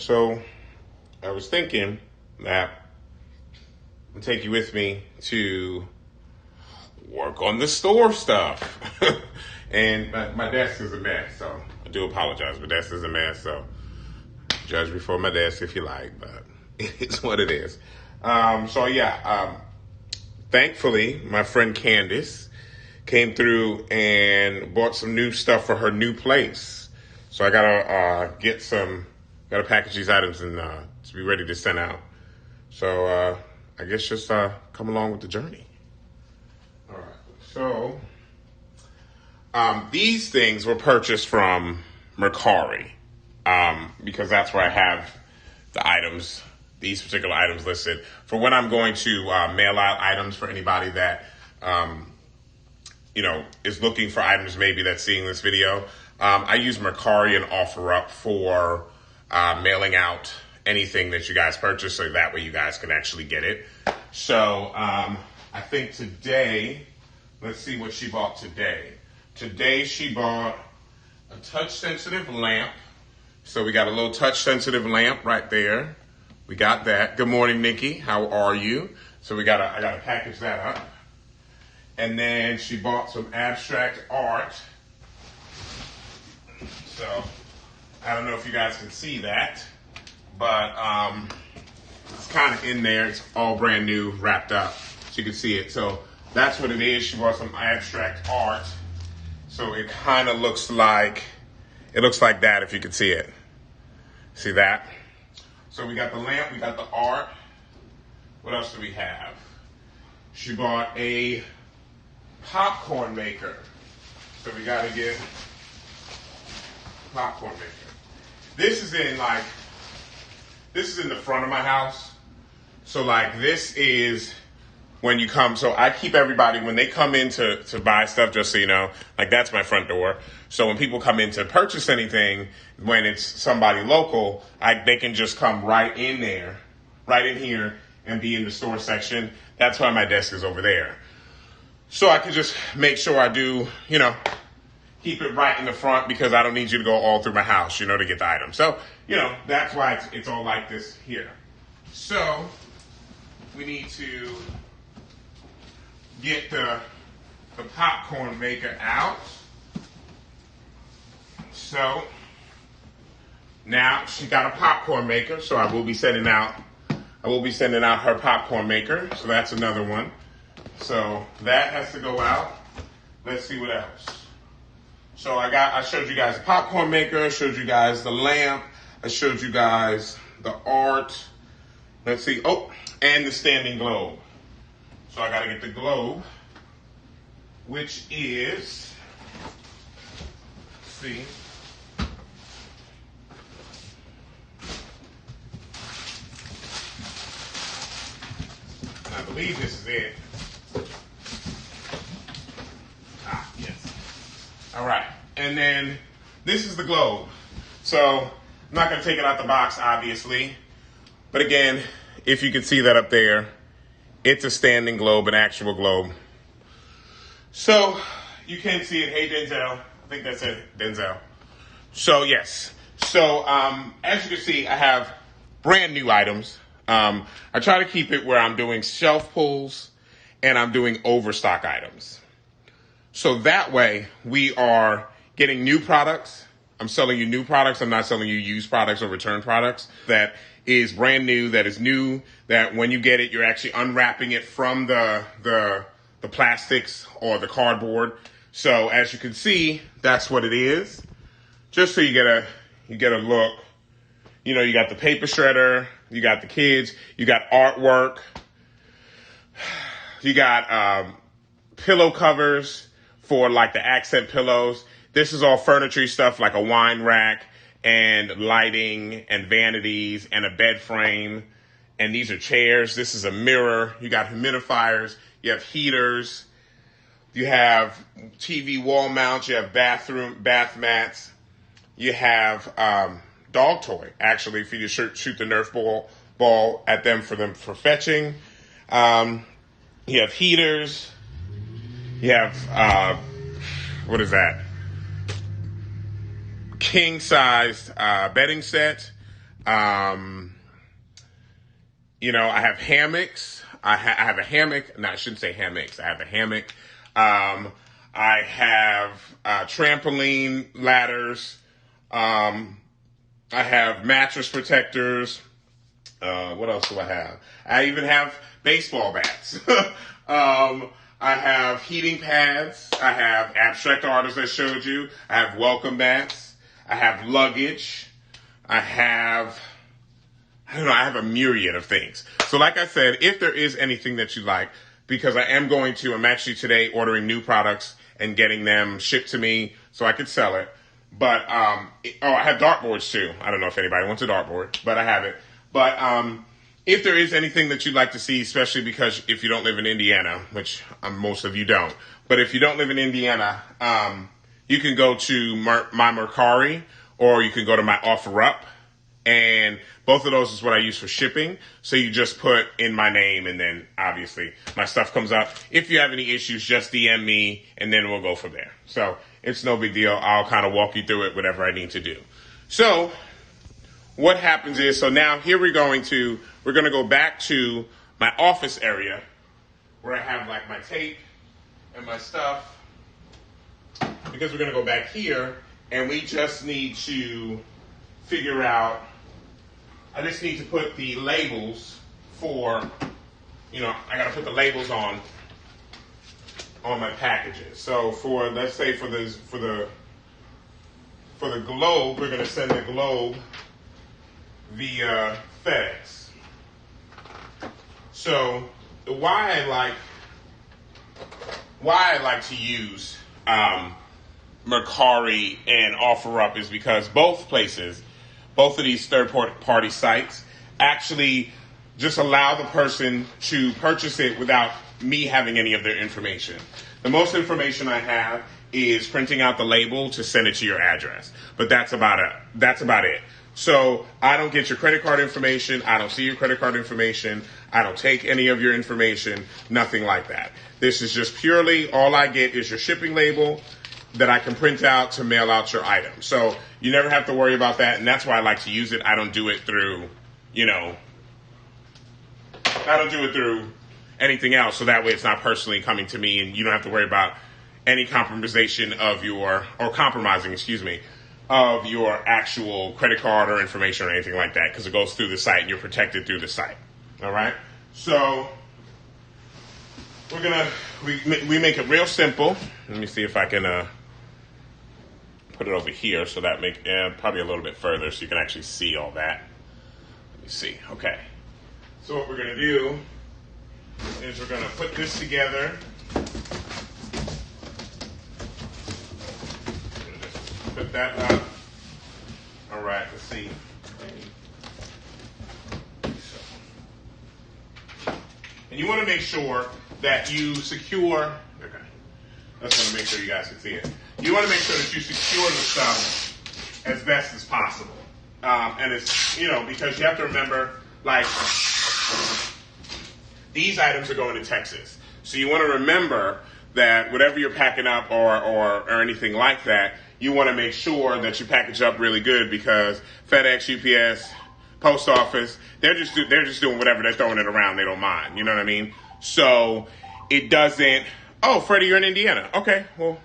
So I was thinking that I'll take you with me to work on the store stuff. And my desk is a mess, so I do apologize. My desk is a mess, so judge me for my desk if you like, but it's what it is. Thankfully, my friend Candace came through and bought some new stuff for her new place. So I gotta gotta package these items and to be ready to send out. So I guess just come along with the journey. All right. So these things were purchased from Mercari because that's where I have the items, these particular items listed for when I'm going to mail out items for anybody that is looking for items maybe that's seeing this video. I use Mercari and OfferUp for mailing out anything that you guys purchase, so that way you guys can actually get it. So I think today, let's see what she bought today. Today she bought a touch-sensitive lamp. So we got a little touch-sensitive lamp right there. We got that. Good morning, Nikki. How are you? So I gotta package that up. And then she bought some abstract art. So I don't know if you guys can see that, but it's kind of in there. It's all brand new, wrapped up, so you can see it. So that's what it is. She bought some abstract art. So it kind of looks like that if you can see it. See that? So we got the lamp, we got the art. What else do we have? She bought a popcorn maker. So we got to get popcorn maker. This is in the front of my house. So this is when you come. So I keep everybody, when they come in to buy stuff, just so you know, that's my front door. So when people come in to purchase anything, when it's somebody local, they can just come right in there, right in here, and be in the store section. That's why my desk is over there. So I can just make sure I do, keep it right in the front, because I don't need you to go all through my house, to get the item. So, that's why it's all like this here. So we need to get the popcorn maker out. So now she got a popcorn maker, so I will be sending out her popcorn maker. So that's another one. So that has to go out. Let's see what else. So I showed you guys the popcorn maker, I showed you guys the lamp, I showed you guys the art. Let's see. Oh, and the standing globe. So I got to get the globe, which is, let's see. And I believe this is it. Yes. All right. And then this is the globe. So I'm not going to take it out the box, obviously. But again, if you can see that up there, it's a standing globe, an actual globe. So you can see it. Hey, Denzel. I think that's it, Denzel. So yes. So as you can see, I have brand new items. I try to keep it where I'm doing shelf pulls and I'm doing overstock items. So that way we are getting new products. I'm selling you new products. I'm not selling you used products or return products. That is brand new, that is new, that when you get it, you're actually unwrapping it from the plastics or the cardboard. So as you can see, that's what it is. Just so you get a look. You got the paper shredder, you got the kids, you got artwork, you got pillow covers for the accent pillows. This is all furniture stuff, like a wine rack and lighting and vanities and a bed frame. And these are chairs. This is a mirror. You got humidifiers. You have heaters. You have TV wall mounts. You have bath mats. You have dog toy, actually, for you to shoot the Nerf ball at them for fetching. You have heaters. You have, what is that? King-sized bedding set. I have hammocks. I have a hammock. No, I shouldn't say hammocks. I have a hammock. I have trampoline ladders. I have mattress protectors. What else do I have? I even have baseball bats. I have heating pads. I have abstract artists I showed you. I have welcome mats. I have luggage. I have a myriad of things. So like I said, if there is anything that you like, because I'm actually today ordering new products and getting them shipped to me so I could sell it. But, I have dartboards too. I don't know if anybody wants a dartboard, but I have it. But, if there is anything that you'd like to see, especially because if you don't live in Indiana, which most of you don't, but if you don't live in Indiana, you can go to my Mercari, or you can go to my OfferUp, and both of those is what I use for shipping. So you just put in my name, and then obviously my stuff comes up. If you have any issues, just DM me, and then we'll go from there. So it's no big deal. I'll kind of walk you through it, whatever I need to do. So what happens is, so now here we're going to go back to my office area where I have like my tape and my stuff, because we're going to go back here and we just need to figure out, I just need to put the labels for, I got to put the labels on my packages. So let's say for the globe, we're going to send the globe via FedEx. So why I like to use Mercari and OfferUp is because both of these third-party sites actually just allow the person to purchase it without me having any of their information. The most information I have is printing out the label to send it to your address, but that's about it. So I don't get your credit card information. I don't see your credit card information. I don't take any of your information, nothing like that. This is just purely, all I get is your shipping label that I can print out to mail out your item. So you never have to worry about that, and that's why I like to use it. I don't do it through, anything else, so that way it's not personally coming to me, and you don't have to worry about any compromising of your actual credit card or information or anything like that, because it goes through the site and you're protected through the site. All right? So we make it real simple. Let me see if I can put it over here so that probably a little bit further so you can actually see all that. Let me see. Okay. So what we're going to do is we're going to put this together. Put that up. All right, let's see. And you want to make sure that you secure, okay, I just want to make sure you guys can see it. You want to make sure that you secure the stuff as best as possible. And it's, because you have to remember, like, these items are going to Texas. So you want to remember that whatever you're packing up or anything like that, you want to make sure that you package up really good, because FedEx, UPS, Post Office, they're just doing whatever, they're throwing it around, they don't mind. You know what I mean? So it doesn't, oh, Freddie, you're in Indiana. Okay, well,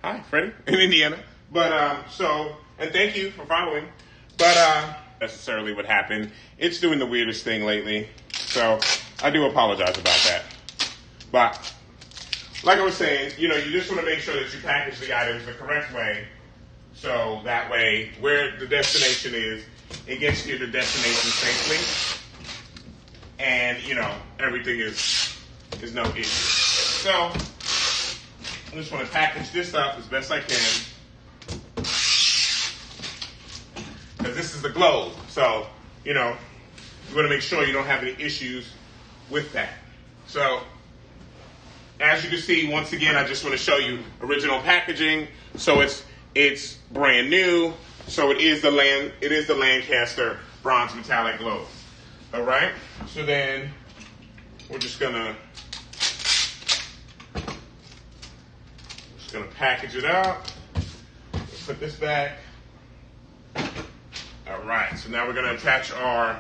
hi, Freddie, in Indiana. But, and thank you for following. But, necessarily what happened. It's doing the weirdest thing lately. So I do apologize about that. But like I was saying, you just want to make sure that you package the items the correct way. So that way, where the destination is, it gets you to the destination safely. And, everything is no issue. So I just want to package this up as best I can. Because this is the globe. So, you want to make sure you don't have any issues with that. So as you can see, once again, I just want to show you original packaging. So it's brand new. So it is the Lancaster bronze metallic globe. All right. So then we're just gonna package it up. Put this back. All All right, so now we're going to attach our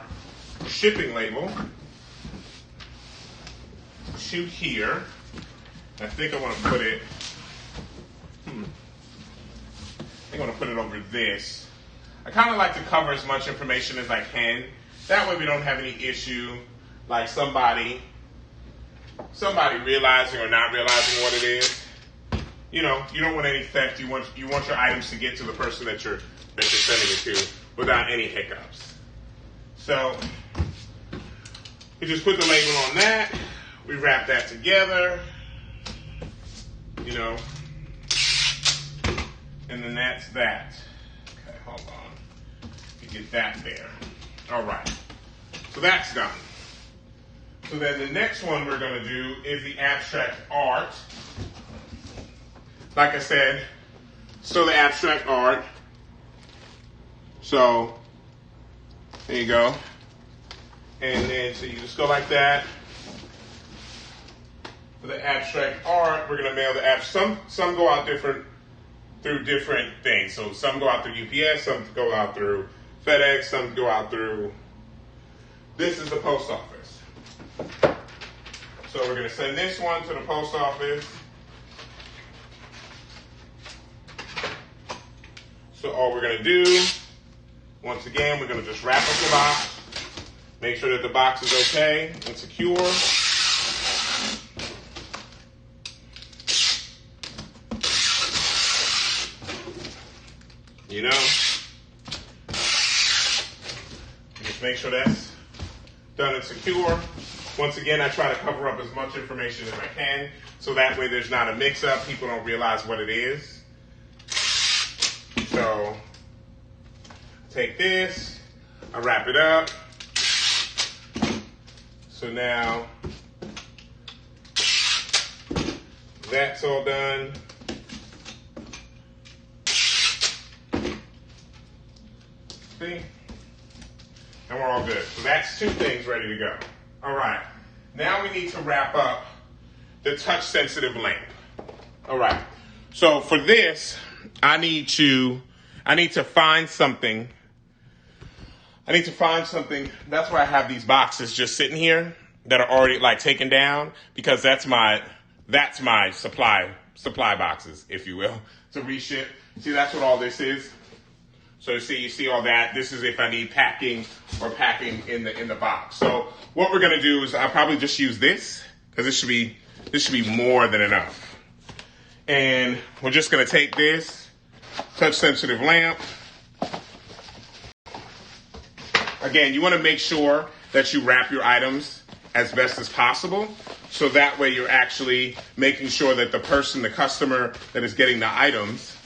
shipping label to here. I think I want to put it, I think I want to put it over this. I kind of like to cover as much information as I can. That way we don't have any issue, like somebody realizing or not realizing what it is. You know, you don't want any theft. You want your items to get to the person that you're sending it to without any hiccups. So we just put the label on that. We wrap that together. You know, and then that's that. Okay, hold on. You get that there. All right. So that's done. So then the next one we're going to do is the abstract art. Like I said, still the abstract art. So there you go. And then so you just go like that. For the abstract art, we're going to mail the app. Some go out through different things. So some go out through UPS, some go out through FedEx, some go out through. This is the post office. So we're going to send this one to the post office. So all we're going to do, once again, we're going to just wrap up the box. Make sure that the box is okay and secure. You know, just make sure that's done and secure. Once again, I try to cover up as much information as I can, so that way there's not a mix-up. People don't realize what it is. So, take this, I wrap it up. So now, that's all done. See? And we're all good. So that's 2 things ready to go. All right. Now we need to wrap up the touch-sensitive lamp. All right. So for this, I need to find something. That's why I have these boxes just sitting here that are already like taken down, because that's my supply boxes, if you will, to reship. See, that's what all this is. So you see all that. This is if I need packing or packing in the box. So what we're gonna do is I'll probably just use this, because this should be more than enough. And we're just gonna take this touch sensitive lamp. Again, you want to make sure that you wrap your items as best as possible, so that way you're actually making sure that the customer that is getting the items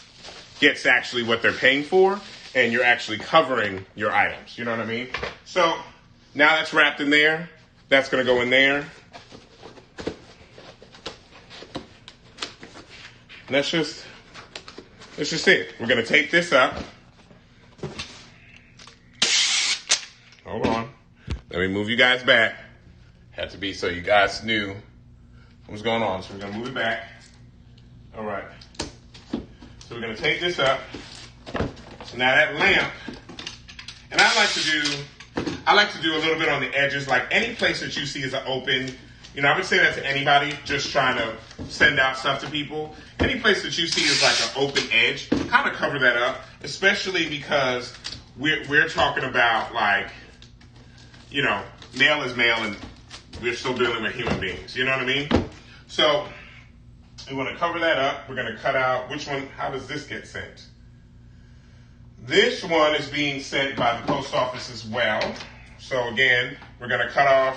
gets actually what they're paying for, and you're actually covering your items. You know what I mean? So now that's wrapped in there. That's going to go in there. And that's just it. We're going to take this up. Hold on. Let me move you guys back. Had to be so you guys knew what was going on. So we're going to move it back. All right. So we're going to take this up. So now that lamp, and I like to do a little bit on the edges, like any place that you see is an open, I would say that to anybody just trying to send out stuff to people. Any place that you see is like an open edge, kind of cover that up, especially because we're talking about like, mail is mail and we're still dealing with human beings. You know what I mean? So we want to cover that up. We're going to cut out, which one, how does this get sent? This one is being sent by the post office as well. So again, we're going to cut out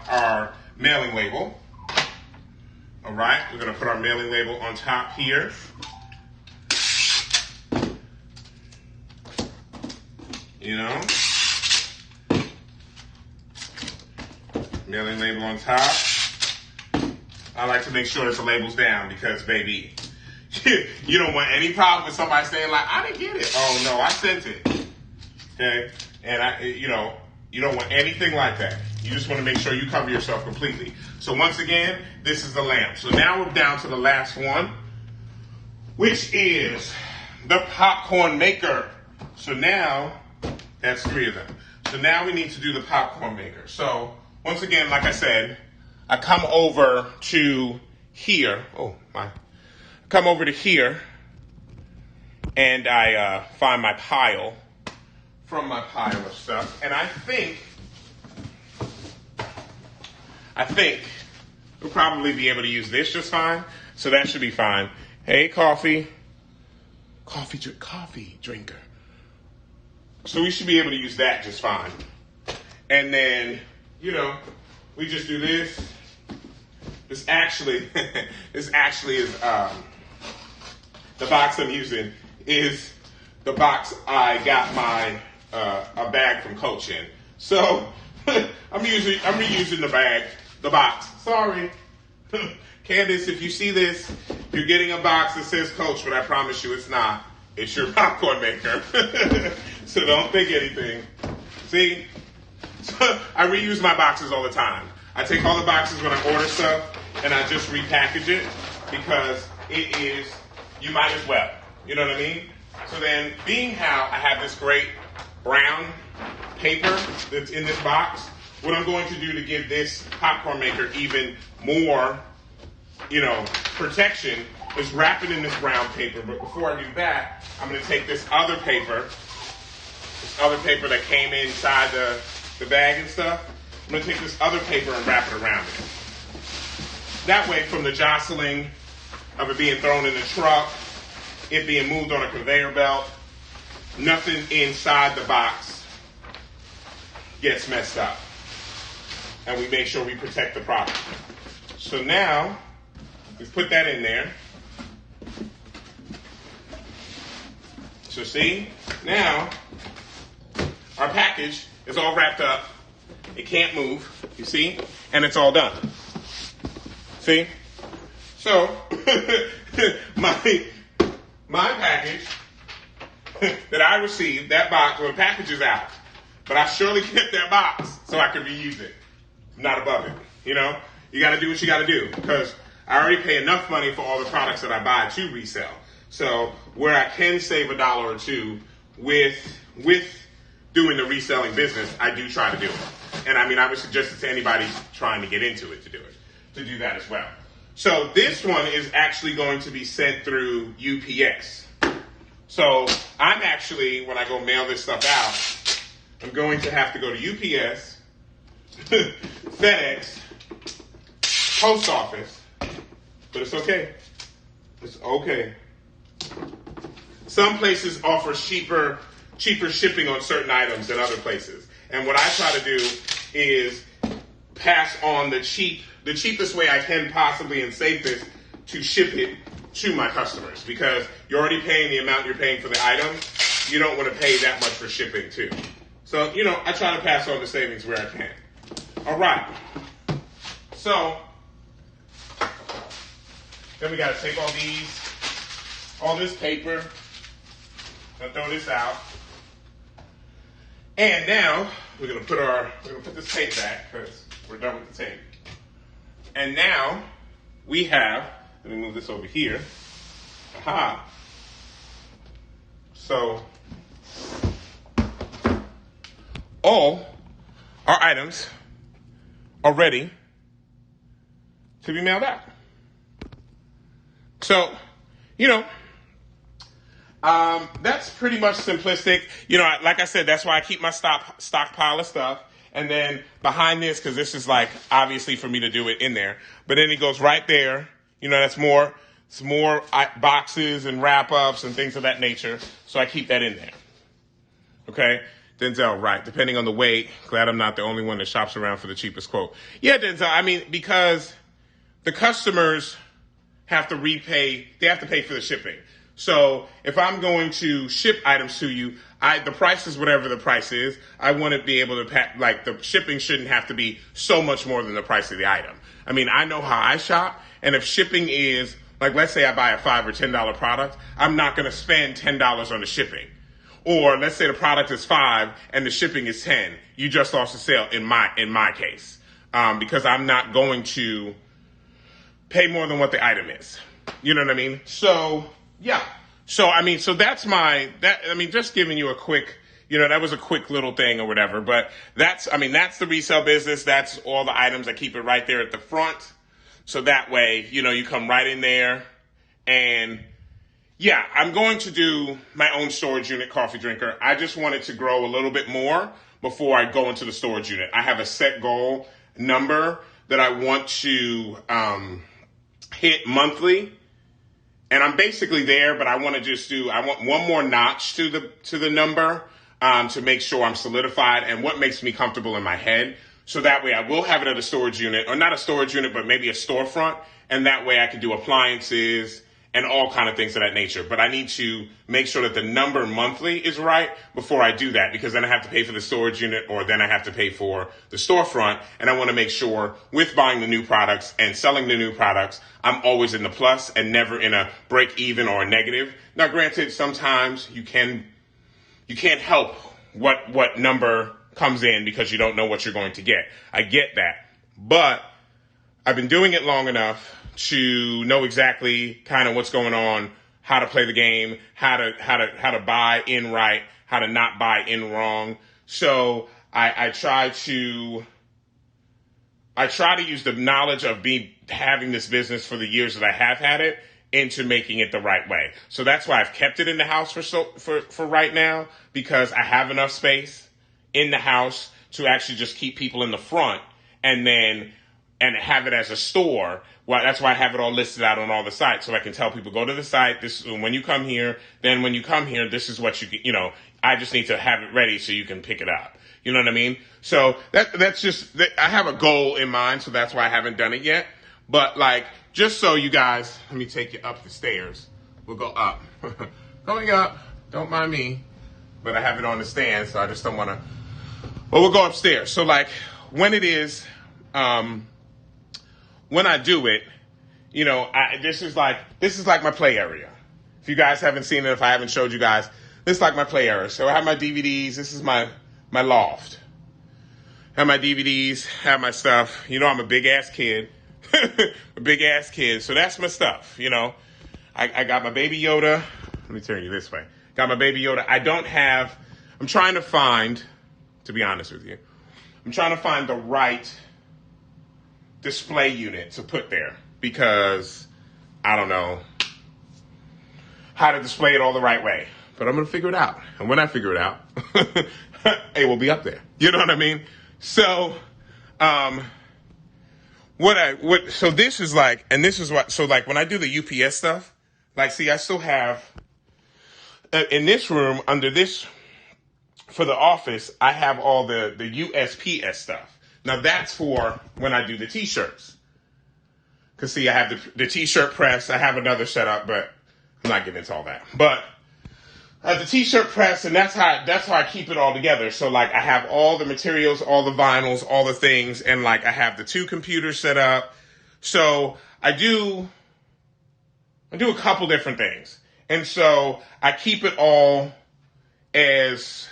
our mailing label. All right, we're going to put our mailing label on top here. Mailing label on top. I like to make sure that the label's down because, baby, you don't want any problem with somebody saying like, I didn't get it. Oh no, I sent it. Okay, and you don't want anything like that. You just want to make sure you cover yourself completely. So once again, this is the lamp. So now we're down to the last one, which is the popcorn maker. So now, that's 3 of them. So now we need to do the popcorn maker. So once again, like I said, I come over to here. Come over to here, and I find my pile from my pile of stuff. And I think we'll probably be able to use this just fine. So that should be fine. Hey, coffee drinker. So we should be able to use that just fine. And then, we just do this. This actually is the box I'm using is the box I got my a bag from Coach in. So I'm reusing the box. Sorry. Candace, if you see this, you're getting a box that says Coach, but I promise you it's not. It's your popcorn maker. So don't think anything. See? So I reuse my boxes all the time. I take all the boxes when I order stuff and I just repackage it because it is, you might as well. You know what I mean? So then, being how I have this great brown paper that's in this box, what I'm going to do to give this popcorn maker even more, protection is wrap it in this brown paper. But before I do that, I'm going to take this other paper that came inside the bag and stuff. I'm going to take this other paper and wrap it around it. That way, from the jostling of it being thrown in the truck, it being moved on a conveyor belt, nothing inside the box gets messed up. And we make sure we protect the product. So now, we put that in there. So see, now our package is all wrapped up. It can't move, you see? And it's all done. See? So, my package that I received, that box, well, the package is out. But I surely kept that box so I could reuse it. I'm not above it. You got to do what you got to do. Because I already pay enough money for all the products that I buy to resell. So where I can save $1 or $2 with doing the reselling business, I do try to do it. And I would suggest it to anybody trying to get into it to do that as well. So this one is actually going to be sent through UPS. So I'm actually, when I go mail this stuff out, I'm going to have to go to UPS, FedEx, Post Office, but it's okay. It's okay. Some places offer cheaper shipping on certain items than other places. And what I try to do is pass on the cheapest way I can possibly and safest to ship it to my customers, because you're already paying the amount you're paying for the item. You don't want to pay that much for shipping too. So, I try to pass on the savings where I can. All right. So, then we got to take all this paper, and throw this out. And now we're gonna put this tape back because we're done with the tape. And now we have, let me move this over here. Aha. So all our items are ready to be mailed out. So, that's pretty much simplistic. Like I said, that's why I keep my stockpile of stuff. And then behind this, because this is obviously for me to do it in there. But then it goes right there. That's more boxes and wrap-ups and things of that nature. So I keep that in there. Okay? Denzel, right. Depending on the weight, glad I'm not the only one that shops around for the cheapest quote. Yeah, Denzel, because the customers have to pay for the shipping. So if I'm going to ship items to you, the price is whatever the price is. I want to be able to the shipping shouldn't have to be so much more than the price of the item. I know how I shop, and if shipping is, let's say I buy a $5 or $10 product, I'm not going to spend $10 on the shipping. Or let's say the product is $5 and the shipping is $10. You just lost a sale in my case, because I'm not going to pay more than what the item is. You know what I mean? So, yeah. So, so that's just giving you a quick, that was a quick little thing or whatever, but that's the resale business. That's all the items. I keep it right there at the front. So that way, you come right in there. And yeah, I'm going to do my own storage unit, coffee drinker. I just want it to grow a little bit more before I go into the storage unit. I have a set goal number that I want to hit monthly. And I'm basically there, but I want one more notch to the number to make sure I'm solidified and what makes me comfortable in my head. So that way I will have it at a storage unit, or not a storage unit, but maybe a storefront. And that way I can do appliances and all kind of things of that nature. But I need to make sure that the number monthly is right before I do that, because then I have to pay for the storage unit, or then I have to pay for the storefront. And I want to make sure with buying the new products and selling the new products, I'm always in the plus and never in a break even or a negative. Now, granted, sometimes you can't help what number comes in because you don't know what you're going to get. I get that. But I've been doing it long enough to know exactly kind of what's going on, how to play the game, how to buy in right, how to not buy in wrong. So I try to use the knowledge of having this business for the years that I have had it into making it the right way. So that's why I've kept it in the house for right now, because I have enough space in the house to actually just keep people in the front and have it as a store. Well, that's why I have it all listed out on all the sites, so I can tell people, go to the site. This is when you come here. Then when you come here, this is what I just need to have it ready so you can pick it up. You know what I mean? So that's just, I have a goal in mind, so that's why I haven't done it yet. But just so you guys, let me take you up the stairs. We'll go up. Going up. Don't mind me. But I have it on the stand, so I just don't want to. But we'll go upstairs. So when it is, when I do it, this is like my play area. If you guys haven't seen it, if I haven't showed you guys, this is like my play area. So I have my DVDs. This is my loft. I have my DVDs, have my stuff. I'm a big ass kid. A big ass kid. So that's my stuff. I got my Baby Yoda. Let me turn you this way. Got my Baby Yoda. I'm trying to find, to be honest with you, I'm trying to find the right display unit to put there, because I don't know how to display it all the right way, but I'm going to figure it out. And when I figure it out, it will be up there. You know what I mean? So, so this is when I do the UPS stuff, I still have, in this room, under this, for the office, I have all the USPS stuff. Now that's for when I do the t-shirts. Because I have the t-shirt press. I have another setup, but I'm not getting into all that. But I have the t-shirt press, and that's how I keep it all together. So I have all the materials, all the vinyls, all the things, and I have the 2 computers set up. So I do a couple different things. And so I keep it all as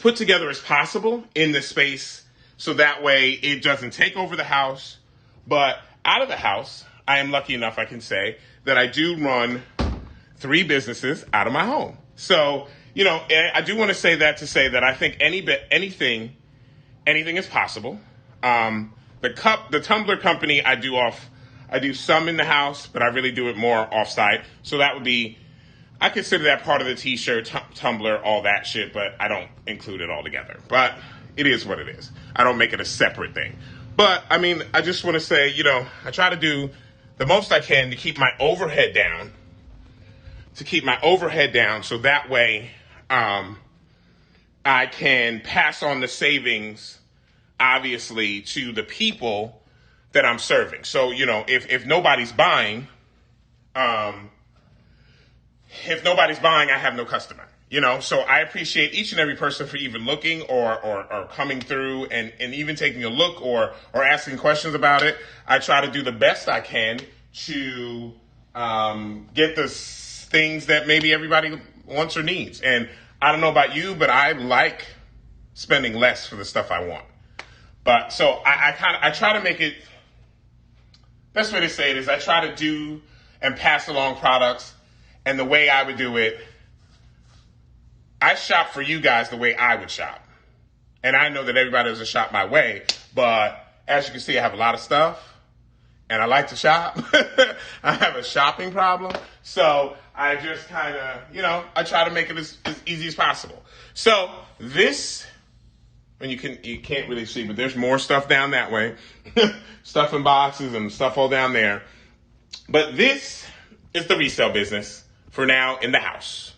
put together as possible in the space, so that way it doesn't take over the house. But out of the house, I am lucky enough, I can say, that I do run 3 businesses out of my home. So, I do want to say that I think anything is possible. The tumbler company I do some in the house, but I really do it more off-site. So that would be, I consider that part of the t-shirt, tumbler, all that shit, but I don't include it all together. But it is what it is. I don't make it a separate thing. But, I just want to say, I try to do the most I can to keep my overhead down. So that way I can pass on the savings, obviously, to the people that I'm serving. So, if nobody's buying, I have no customer. So I appreciate each and every person for even looking or coming through and even taking a look or asking questions about it. I try to do the best I can to get the things that maybe everybody wants or needs. And I don't know about you, but I like spending less for the stuff I want. But so I try to make it, best way to say it is I try to do and pass along products. And the way I would do it, I shop for you guys the way I would shop. And I know that everybody doesn't shop my way, but as you can see, I have a lot of stuff and I like to shop. I have a shopping problem. So I just kind of, I try to make it as easy as possible. So this, and you can't really see, but there's more stuff down that way. Stuff in boxes and stuff all down there. But this is the resale business for now in the house.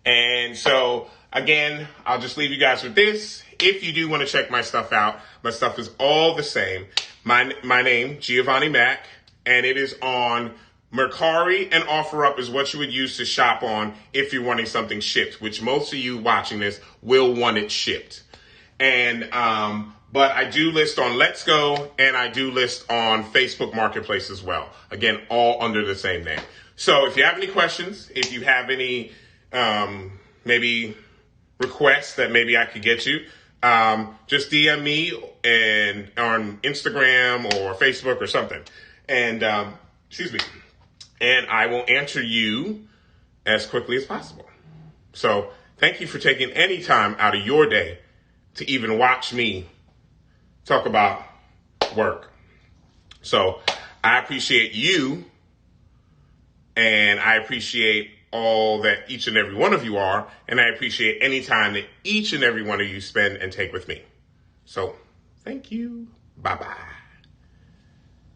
And so, again, I'll just leave you guys with this. If you do want to check my stuff out, my stuff is all the same. My name, Giovanni Mac, and it is on Mercari, and OfferUp is what you would use to shop on if you're wanting something shipped, which most of you watching this will want it shipped. And but I do list on Let's Go, and I do list on Facebook Marketplace as well. Again, all under the same name. So if you have any questions, if you have any maybe requests that maybe I could get you, just DM me and on Instagram or Facebook or something. And and I will answer you as quickly as possible. So thank you for taking any time out of your day to even watch me talk about work. So I appreciate you, and I appreciate all that each and every one of you are, and I appreciate any time that each and every one of you spend and take with me. So thank you. Bye-bye.